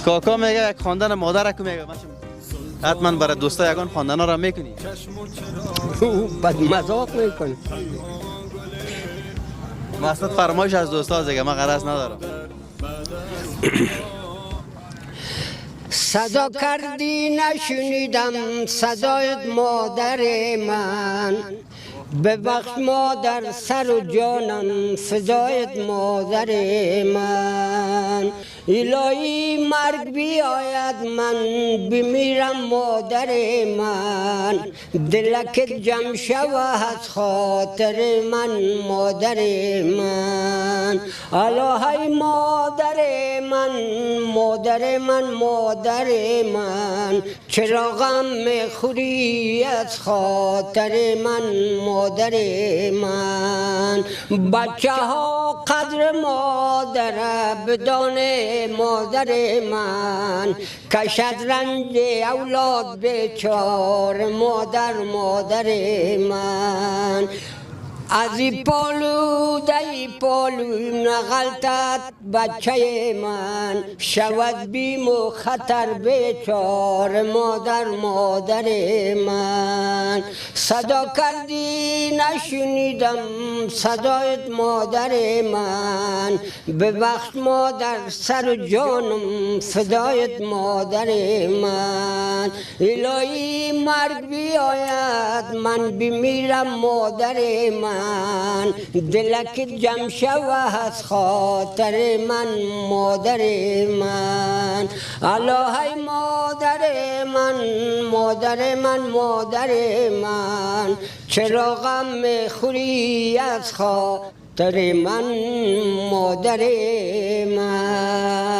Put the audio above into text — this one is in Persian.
کاکا میگه یک خواندن مادر کو میگه حتما برای دوستا یگان خواندن را میکنی. او بد مذاق میکنه. مقصد فرمایش از دوستا دیگه من غرض ندارم. صدا کردی نشنیدم صدایت مادر من، ببخش مادر سر و جانم فدایت مادر من. الهی مرگ بیاید من بمیرم مادر من، دلکت جمع شود خاطر من مادر من. الهی مادر من مادر من مادر من، چراغم میخوری از خاطر من مادر من. بچه ها قدر مادر بدانه مادر من، کشد رنج اولاد بیچار مادر مادر من. از ای پالو دای پالو نغلطت بچه من، شود بیم و خطر بیچار مادر مادر من. صدا کردی نشنیدم صدایت مادر من، ببخش مادر سر و جانم فدایت مادر من. الهی مرگ بیاید من بمیرم مادر من، دلک جمع شود خاطر من مادر من. الهی مادر من مادر من مادر من، چراغم میخوری از خاطر من مادر من.